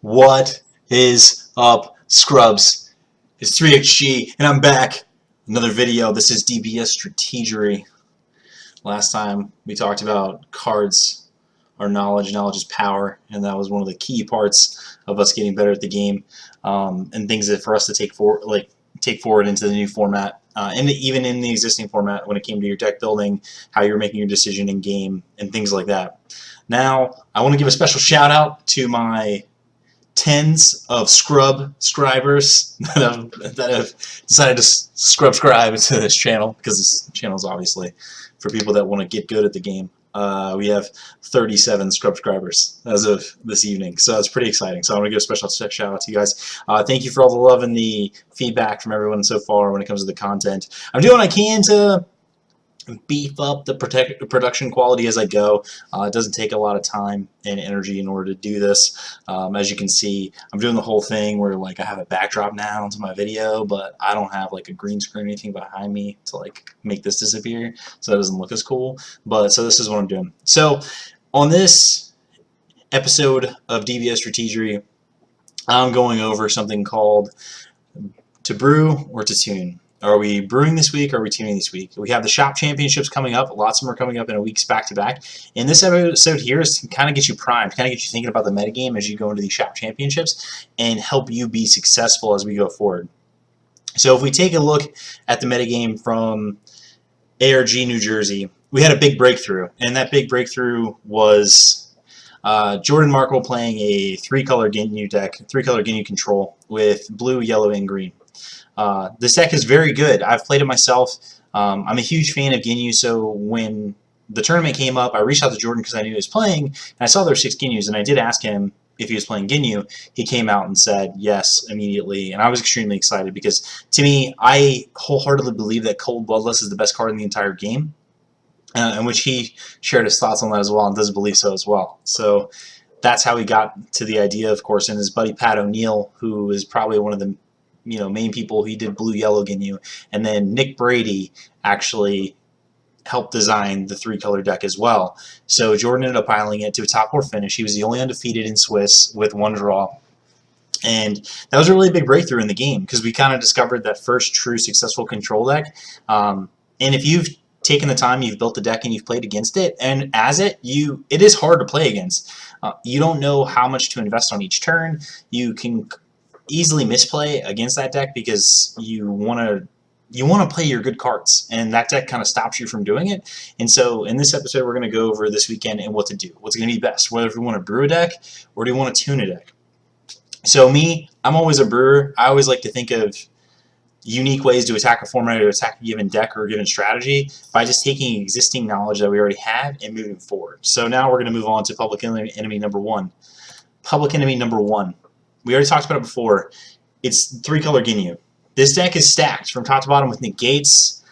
What is up, Scrubs? It's 3XG, and I'm back. Another video. This is DBS Strategery. Last time we talked about cards, our knowledge. Knowledge is power, and that was one of the key parts of us getting better at the game, and things that for us to take forward into the new format, and even in the existing format when it came to your deck building, how you're making your decision in game, and things like that. Now, I want to give a special shout out to my tens of subscribers that have decided to subscribe to this channel, because this channel is obviously for people that want to get good at the game. We have 37 subscribers as of this evening, so it's pretty exciting. So I want to give a special shout out to you guys. Thank you for all the love and the feedback from everyone so far when it comes to the content. I'm doing what I can to beef up the production quality as I go. It doesn't take a lot of time and energy in order to do this. As you can see, I'm doing the whole thing where I have a backdrop now to my video, but I don't have a green screen or anything behind me to make this disappear, so that doesn't look as cool. But so this is what I'm doing. So on this episode of DBS Strategery, I'm going over something called to brew or to tune. Are we brewing this week? Or are we tuning this week? We have the shop championships coming up. Lots of them are coming up in a week's back-to-back. And this episode here is to kind of get you primed, kind of get you thinking about the metagame as you go into these shop championships and help you be successful as we go forward. So if we take a look at the metagame from ARG New Jersey, we had a big breakthrough. And that big breakthrough was Jordan Markle playing a three-color Ginyu deck, three-color Ginyu control with blue, yellow, and green. This deck is very good. I've played it myself. I'm a huge fan of Ginyu, so when the tournament came up, I reached out to Jordan because I knew he was playing, and I saw there were 6 Ginyus, and I did ask him if he was playing Ginyu. He came out and said yes immediately, and I was extremely excited because, to me, I wholeheartedly believe that Cold Bloodless is the best card in the entire game, in which he shared his thoughts on that as well and does believe so as well. So that's how he got to the idea, of course, and his buddy Pat O'Neill, who is probably one of the main people. He did blue-yellow Ginyu, and then Nick Brady actually helped design the three-color deck as well. So Jordan ended up piling it to a top 4 finish. He was the only undefeated in Swiss with 1 draw, and that was a really big breakthrough in the game because we kind of discovered that first true successful control deck. And if you've taken the time, you've built the deck, and you've played against it, and it is hard to play against. You don't know how much to invest on each turn. You can easily misplay against that deck because you want to play your good cards, and that deck kind of stops you from doing it. And so in this episode, we're going to go over this weekend and what to do, what's going to be best, whether if we want to brew a deck or do you want to tune a deck. So me, I'm always a brewer. I always like to think of unique ways to attack a format or attack a given deck or a given strategy by just taking existing knowledge that we already have and moving forward. So now we're going to move on to public enemy number 1. Public enemy number 1. We already talked about it before. It's three-color Ginyu. This deck is stacked from top to bottom with negates,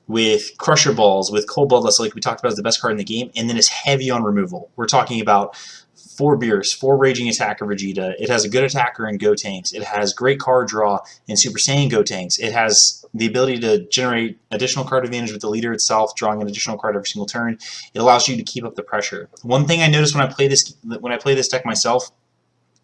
with Crusher Balls, with Cold Bloodless, like we talked about, is the best card in the game, and then it's heavy on removal. We're talking about 4 Beers, 4 Raging Attacker Vegeta. It has a good attacker in Go Tanks. It has great card draw in Super Saiyan Go Tanks. It has the ability to generate additional card advantage with the leader itself, drawing an additional card every single turn. It allows you to keep up the pressure. One thing I noticed when I play this deck myself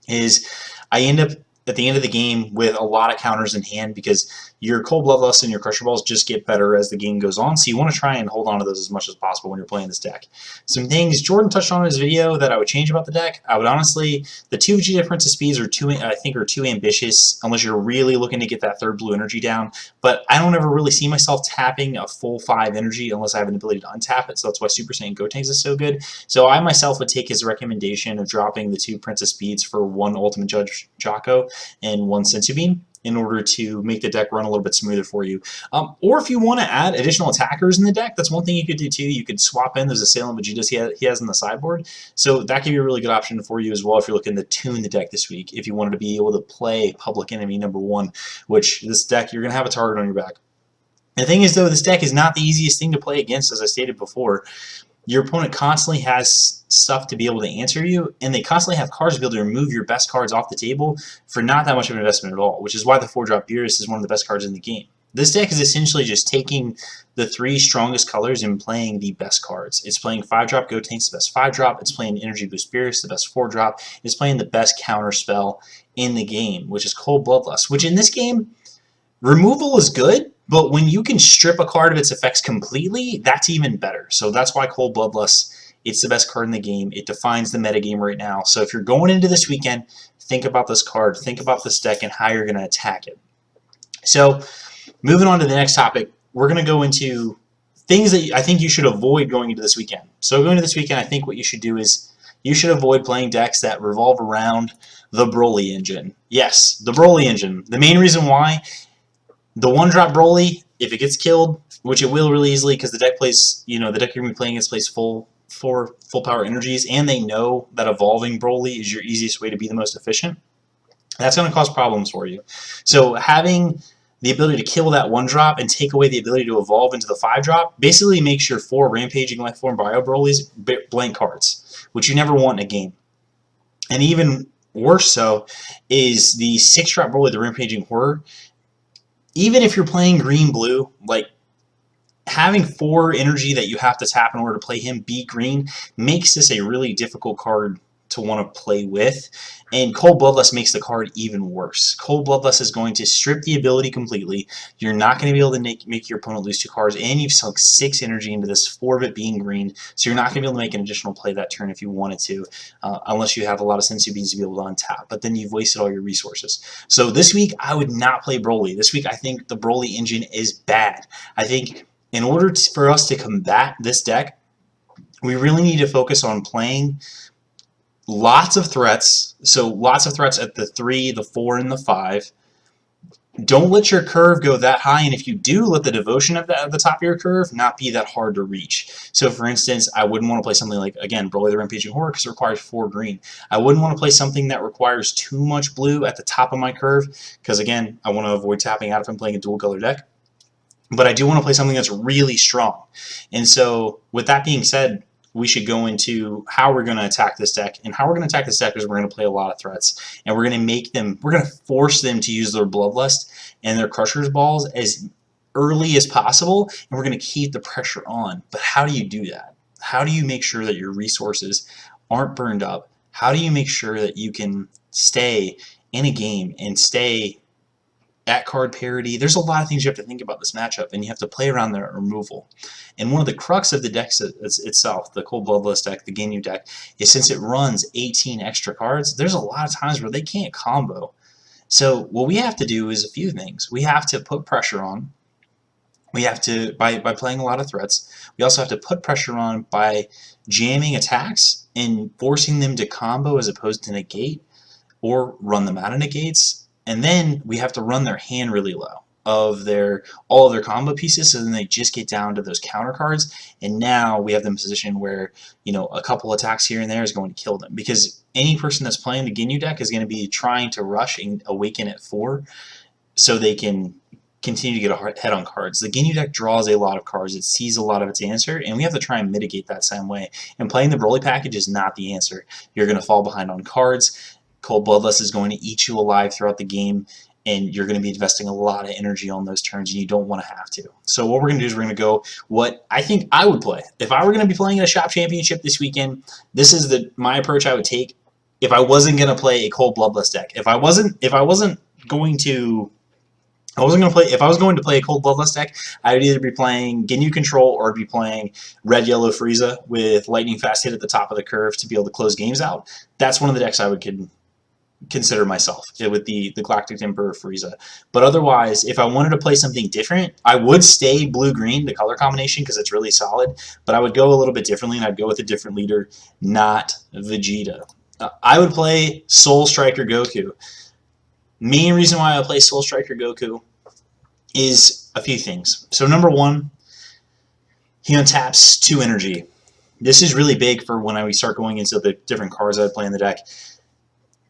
is I end up at the end of the game with a lot of counters in hand because your Cold Bloodlust and your Crusher Balls just get better as the game goes on, so you want to try and hold on to those as much as possible when you're playing this deck. Some things Jordan touched on in his video that I would change about the deck. I would honestly, the 2 Vegeta Princess Speeds are too ambitious unless you're really looking to get that 3rd blue energy down, but I don't ever really see myself tapping a full 5 energy unless I have an ability to untap it, so that's why Super Saiyan Go Tanks is so good. So I myself would take his recommendation of dropping the 2 Princess Speeds for 1 Ultimate Judge Jocko and 1 Sensu Bean in order to make the deck run a little bit smoother for you. Or if you want to add additional attackers in the deck, that's one thing you could do too. You could swap in those Assailant Vegetas he has in the sideboard. So that could be a really good option for you as well if you're looking to tune the deck this week, if you wanted to be able to play Public Enemy number 1, which this deck, you're going to have a target on your back. The thing is, though, this deck is not the easiest thing to play against, as I stated before. Your opponent constantly has stuff to be able to answer you, and they constantly have cards to be able to remove your best cards off the table for not that much of an investment at all, which is why the 4-drop Beerus is one of the best cards in the game. This deck is essentially just taking the 3 strongest colors and playing the best cards. It's playing 5-drop Gotenks, the best 5-drop. It's playing Energy Boost Beerus, the best 4-drop. It's playing the best counter spell in the game, which is Cold Bloodlust, which in this game, removal is good, but when you can strip a card of its effects completely, that's even better. So that's why Cold Bloodlust, it's the best card in the game. It defines the metagame right now. So if you're going into this weekend, think about this card, think about this deck, and how you're going to attack it. So moving on to the next topic, we're going to go into things that I think you should avoid going into this weekend. So going into this weekend, I think what you should do is you should avoid playing decks that revolve around the Broly engine. Yes, the Broly engine. The main reason why, the 1-drop Broly, if it gets killed, which it will really easily because the deck plays, the deck you're going to be playing against plays full power energies, and they know that evolving Broly is your easiest way to be the most efficient. That's going to cause problems for you. So having the ability to kill that 1-drop and take away the ability to evolve into the 5-drop basically makes your 4 Rampaging Life Form Bio Brolys blank cards, which you never want in a game. And even worse so is the 6-drop Broly, the Rampaging Horror. Even if you're playing green-blue, like having 4 energy that you have to tap in order to play him be green makes this a really difficult card to want to play with, and Cold Bloodlust makes the card even worse. Cold Bloodlust is going to strip the ability completely. You're not going to be able to make your opponent lose 2 cards, and you've sunk 6 energy into this, 4 of it being green, so you're not going to be able to make an additional play that turn if you wanted to, unless you have a lot of Senzu Beans to be able to untap, but then you've wasted all your resources. So this week, I would not play Broly. This week, I think the Broly engine is bad. I think in order for us to combat this deck, we really need to focus on playing lots of threats, so lots of threats at the 3, the 4, and the 5. Don't let your curve go that high, and if you do, let the devotion at the top of your curve not be that hard to reach. So for instance, I wouldn't want to play something like, again, Broly the Rampaging Horror because it requires 4 green. I wouldn't want to play something that requires too much blue at the top of my curve because, again, I want to avoid tapping out if I'm playing a dual color deck. But I do want to play something that's really strong. And so with that being said, we should go into how we're going to attack this deck. And how we're going to attack this deck is we're going to play a lot of threats. And we're going to force them to use their Bloodlust and their Crusher's Balls as early as possible. And we're going to keep the pressure on. But how do you do that? How do you make sure that your resources aren't burned up? How do you make sure that you can stay in a game and stay at card parity? There's a lot of things you have to think about this matchup, and you have to play around the removal. And one of the crux of the deck itself, the Cold Bloodlust deck, the Ginyu deck, is since it runs 18 extra cards, there's a lot of times where they can't combo. So what we have to do is a few things. We have to put pressure on. We have to, by playing a lot of threats, we also have to put pressure on by jamming attacks and forcing them to combo as opposed to negate, or run them out of negates. And then we have to run their hand really low of all of their combo pieces, so then they just get down to those counter cards, and now we have them in a position where a couple attacks here and there is going to kill them, because any person that's playing the Ginyu deck is going to be trying to rush and awaken at 4 so they can continue to get a head on cards. The Ginyu deck draws a lot of cards, it sees a lot of its answer, and we have to try and mitigate that same way. And playing the Broly package is not the answer. You're going to fall behind on cards. Cold Bloodlust is going to eat you alive throughout the game, and you're going to be investing a lot of energy on those turns, and you don't want to have to. So what we're going to do is we're going to go what I think I would play. If I were going to be playing a shop championship this weekend, this is my approach I would take if I wasn't going to play a Cold Bloodlust deck. If I was going to play a Cold Bloodlust deck, I would either be playing Ginyu Control or be playing Red Yellow Frieza with Lightning Fast Hit at the top of the curve to be able to close games out. That's one of the decks I would consider myself with the Galactic Emperor Frieza. But otherwise, if I wanted to play something different, I would stay blue-green, the color combination, because it's really solid, but I would go a little bit differently, and I'd go with a different leader, not Vegeta. I would play Soul Striker Goku. Main reason why I play Soul Striker Goku is a few things. So number one, he untaps 2 energy. This is really big for when we start going into the different cards I play in the deck.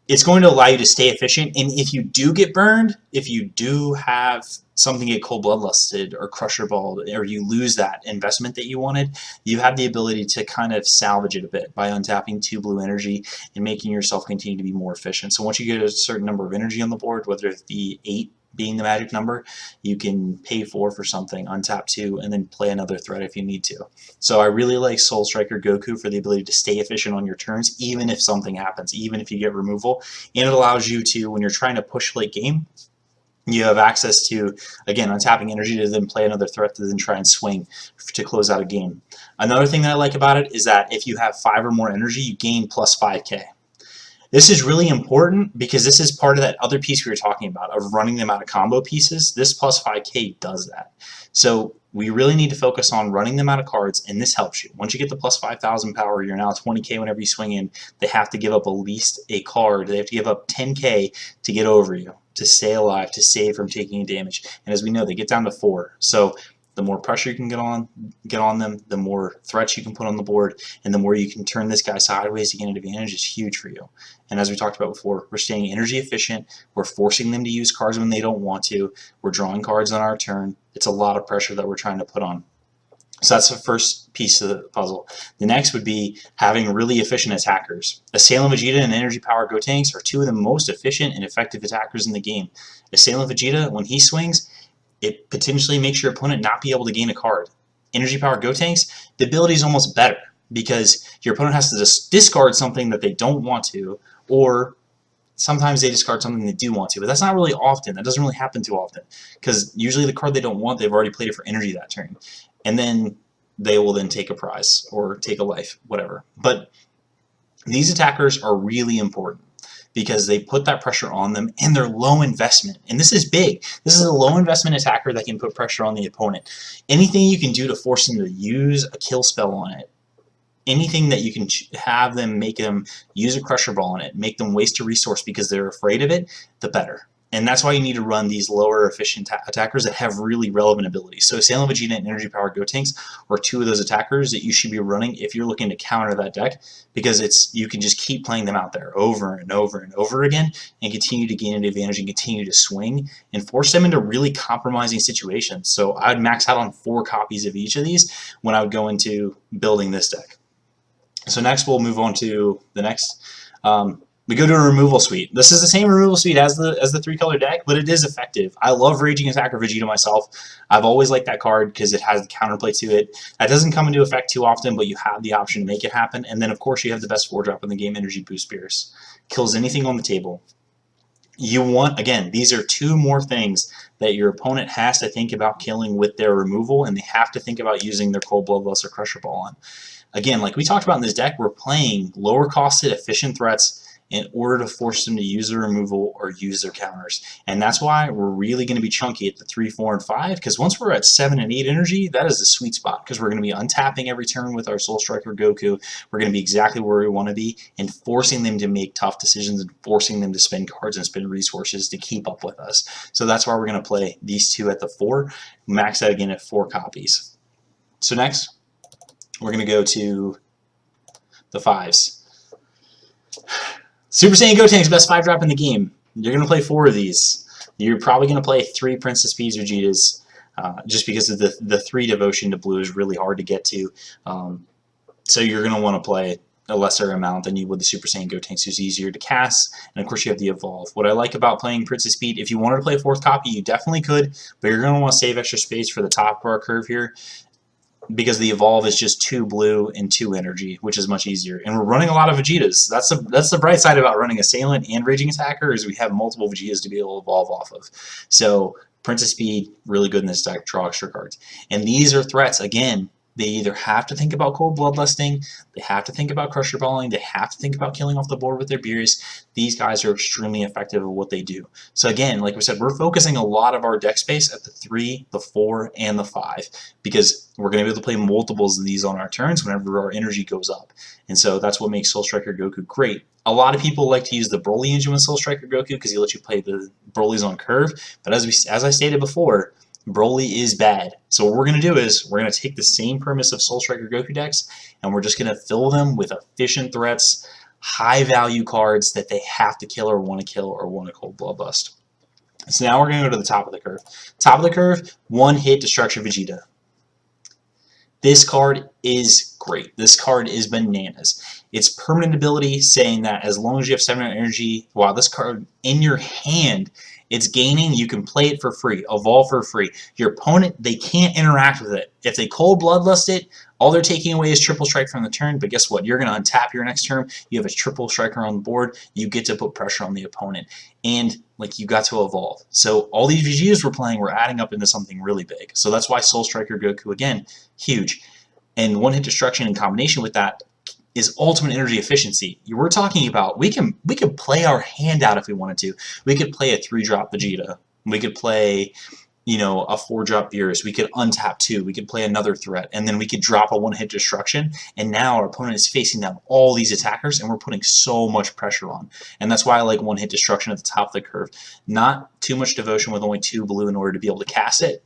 It's going to allow you to stay efficient, and if you do get burned, if you do have something get Cold Bloodlusted or Crusher Balled, or you lose that investment that you wanted, you have the ability to kind of salvage it a bit by untapping 2 blue energy and making yourself continue to be more efficient. So once you get a certain number of energy on the board, whether it be 8 being the magic number, you can pay 4 for something, untap 2, and then play another threat if you need to. So I really like Soul Striker Goku for the ability to stay efficient on your turns, even if something happens, even if you get removal. And it allows you to, when you're trying to push late game, you have access to, again, untapping energy to then play another threat to then try and swing to close out a game. Another thing that I like about it is that if you have 5 or more energy, you gain plus 5k. This is really important because this is part of that other piece we were talking about of running them out of combo pieces. This plus 5k does that. So we really need to focus on running them out of cards, and this helps you. Once you get the plus 5,000 power, you're now 20k whenever you swing in. They have to give up at least a card. They have to give up 10k to get over you, to stay alive, to save from taking damage. And as we know, they get down to 4. So the more pressure you can get on them, the more threats you can put on the board, and the more you can turn this guy sideways to gain an advantage is huge for you. And as we talked about before, we're staying energy efficient, we're forcing them to use cards when they don't want to, we're drawing cards on our turn. It's a lot of pressure that we're trying to put on. So that's the first piece of the puzzle. The next would be having really efficient attackers. Assailant Vegeta and Energy Power Gotenks are 2 of the most efficient and effective attackers in the game. Assailant Vegeta, when he swings, it potentially makes your opponent not be able to gain a card. Energy Power Gotenks, the ability is almost better because your opponent has to just discard something that they don't want to, or sometimes they discard something they do want to, but that's not really often. That doesn't really happen too often because usually the card they don't want, they've already played it for energy that turn. And then they will then take a prize or take a life, whatever. But these attackers are really important because they put that pressure on them and they're low investment. And this is big. This is a low investment attacker that can put pressure on the opponent. Anything you can do to force them to use a kill spell on it, anything that you can have them make them use a Crusher Ball on it, make them waste a resource because they're afraid of it, the better. And that's why you need to run these lower efficient attackers that have really relevant abilities. So Assailant Vegeta and Energy Power Gotenks are 2 of those attackers that you should be running if you're looking to counter that deck, because you can just keep playing them out there over and over and over again and continue to gain an advantage and continue to swing and force them into really compromising situations. So I would max out on 4 copies of each of these when I would go into building this deck. So next we'll move on to the next. We go to a removal suite. This is the same removal suite as the 3-color deck, but it is effective. I love Raging Attacker Vegeta myself. I've always liked that card because it has the counterplay to it. That doesn't come into effect too often, but you have the option to make it happen. And then, of course, you have the best 4-drop in the game, Energy Boost Beerus. Kills anything on the table. You want, again, these are 2 more things that your opponent has to think about killing with their removal, and they have to think about using their Cold Bloodlust or Crusher Ball on. Again, like we talked about in this deck, we're playing lower-costed, efficient threats in order to force them to use their removal or use their counters. And that's why we're really going to be chunky at the 3, 4, and 5, because once we're at 7 and 8 energy, that is the sweet spot, because we're going to be untapping every turn with our Soul Striker Goku. We're going to be exactly where we want to be and forcing them to make tough decisions and forcing them to spend cards and spend resources to keep up with us. So that's why we're going to play these 2 at the 4, max out again at 4 copies. So next, we're going to go to the 5s. Super Saiyan Gotenks, best 5-drop in the game. You're going to play 4 of these. You're probably going to play 3 Princess Peach Vegetas just because of the 3 devotion to blue is really hard to get to. So you're going to want to play a lesser amount than you would the Super Saiyan Gotenks, who's easier to cast. And of course you have the Evolve. What I like about playing Princess Peach, if you wanted to play a 4th copy, you definitely could, but you're going to want to save extra space for the top of our curve here, because the Evolve is just 2 blue and 2 energy, which is much easier. And we're running a lot of Vegetas. That's the bright side about running Assailant and Raging Attacker, is we have multiple Vegetas to be able to evolve off of. So Princess Speed, really good in this deck, draw extra cards. And these are threats, again, they either have to think about Cold Bloodlusting, they have to think about Crusher Balling, they have to think about killing off the board with their Beerus. These guys are extremely effective at what they do. So again, like we said, we're focusing a lot of our deck space at the 3, the 4, and the 5, because we're going to be able to play multiples of these on our turns whenever our energy goes up. And so that's what makes Soul Striker Goku great. A lot of people like to use the Broly engine with Soul Striker Goku because he lets you play the Brolys on curve, but as I stated before, Broly is bad. So what we're going to do is we're going to take the same premise of Soul Striker Goku decks, and we're just going to fill them with efficient threats, high value cards that they have to kill or want to Cold Bloodlust. So now we're going to go to the top of the curve. Top of the curve, 1-hit Destruction Vegeta. This card is great. This card is bananas. It's permanent ability saying that as long as you have 7 energy, while this card in your hand It's gaining. You can play it for free, evolve for free. Your opponent, they can't interact with it. If they cold bloodlust it, all they're taking away is triple strike from the turn, but guess what? You're going to untap your next turn. You have a triple striker on the board. You get to put pressure on the opponent. And like you got to evolve. So all these Vegetas we're playing, we're adding up into something really big. So that's why Soul Striker Goku, again, huge. And one-hit destruction in combination with that is ultimate energy efficiency. We're talking about we can play our hand out if we wanted to. We could play a 3-drop Vegeta. We could play, you know, a 4-drop Beerus. We could untap 2. We could play another threat, and then we could drop a one-hit destruction. And now our opponent is facing down all these attackers, and we're putting so much pressure on. And that's why I like one-hit destruction at the top of the curve. Not too much devotion with only 2 blue in order to be able to cast it.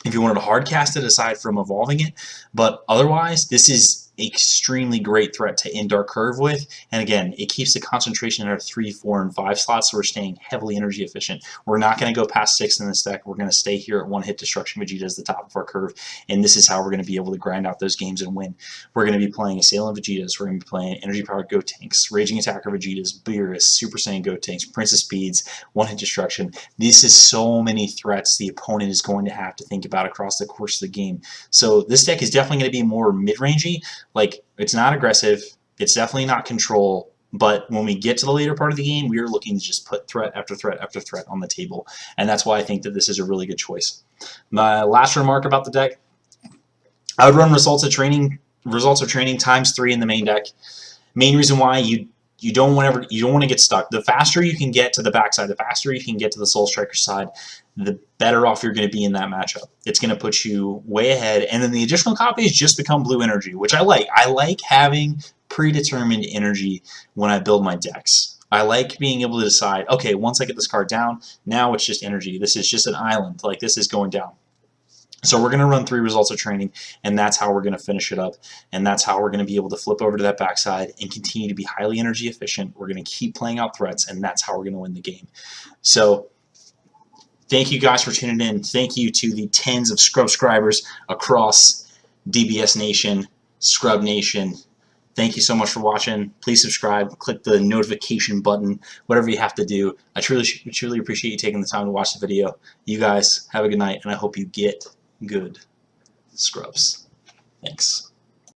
If you wanted to hard cast it aside from evolving it, but otherwise, this is extremely great threat to end our curve with. And again, it keeps the concentration at our 3, 4, and 5 slots, so we're staying heavily energy efficient. We're not going to go past 6 in this deck. We're going to stay here at one-hit destruction Vegeta as the top of our curve, and this is how we're going to be able to grind out those games and win. We're going to be playing Assailant Vegetas. We're going to be playing energy-powered Gotenks, Raging Attacker Vegetas, Beerus, Super Saiyan Gotenks, Princess Speeds, one-hit destruction. This is so many threats the opponent is going to have to think about across the course of the game. So this deck is definitely going to be more mid-rangey. Like, it's not aggressive, it's definitely not control, but when we get to the later part of the game, we are looking to just put threat after threat after threat on the table, and that's why I think that this is a really good choice. My last remark about the deck, I would run results of training times 3 in the main deck. Main reason why you don't want to get stuck. The faster you can get to the backside, the faster you can get to the Soul Striker side, the better off you're going to be in that matchup. It's going to put you way ahead, and then the additional copies just become blue energy, which I like. I like having predetermined energy when I build my decks. I like being able to decide, okay, once I get this card down, now it's just energy. This is just an island. Like, this is going down. So we're going to run 3 results of training, and that's how we're going to finish it up, and that's how we're going to be able to flip over to that backside and continue to be highly energy efficient. We're going to keep playing out threats, and that's how we're going to win the game. So thank you guys for tuning in. Thank you to the tens of subscribers across DBS Nation, Scrub Nation. Thank you so much for watching. Please subscribe, click the notification button, whatever you have to do. I truly appreciate you taking the time to watch the video. You guys have a good night, and I hope you get good scrubs. Thanks.